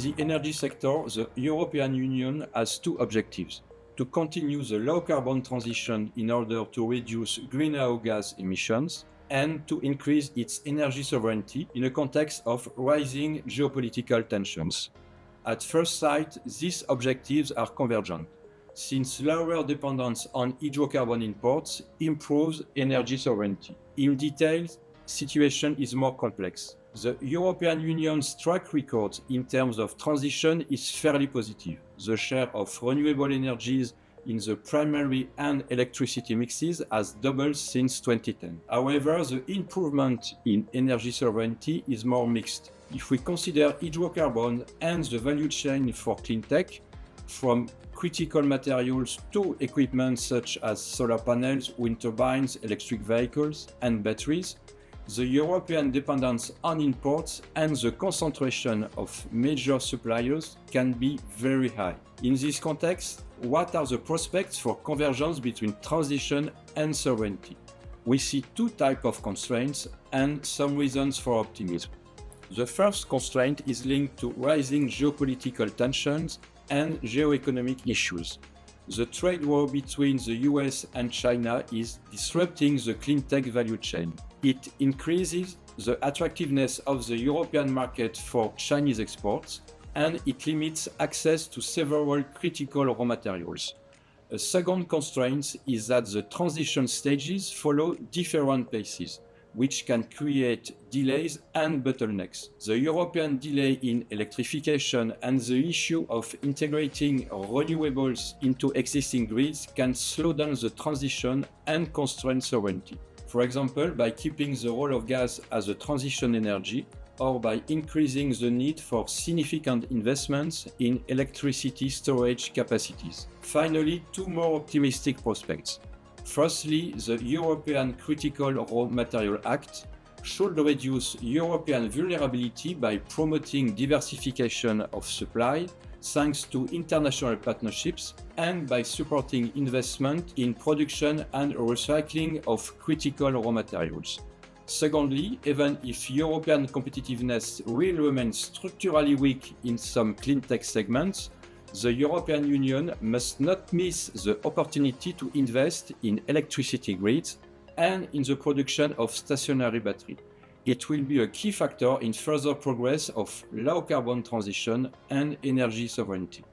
the energy sector, the European Union has two objectives: to continue the low-carbon transition in order to reduce greenhouse gas emissions, and to increase its energy sovereignty in a context of rising geopolitical tensions. At first sight, these objectives are convergent, since lower dependence on hydrocarbon imports improves energy sovereignty. In detail, the situation is more complex. The European Union's track record in terms of transition is fairly positive. The share of renewable energies in the primary and electricity mixes has doubled since 2010. However, the improvement in energy sovereignty is more mixed. If we consider hydrocarbon and the value chain for clean tech, from critical materials to equipment such as solar panels, wind turbines, electric vehicles, and batteries, the European dependence on imports and the concentration of major suppliers can be very high. In this context, what are the prospects for convergence between transition and sovereignty? We see two types of constraints and some reasons for optimism. The first constraint is linked to rising geopolitical tensions and geoeconomic issues. The trade war between the US and China is disrupting the clean tech value chain. It increases the attractiveness of the European market for Chinese exports, and it limits access to several critical raw materials. A second constraint is that the transition stages follow different paces, which can create delays and bottlenecks. The European delay in electrification and the issue of integrating renewables into existing grids can slow down the transition and constrain sovereignty. For example, by keeping the role of gas as a transition energy, or by increasing the need for significant investments in electricity storage capacities. Finally, two more optimistic prospects. Firstly, the European Critical Raw Material Act should reduce European vulnerability by promoting diversification of supply thanks to international partnerships and by supporting investment in production and recycling of critical raw materials. Secondly, even if European competitiveness will remain structurally weak in some clean tech segments, the European Union must not miss the opportunity to invest in electricity grids and in the production of stationary batteries. It will be a key factor in further progress of low-carbon transition and energy sovereignty.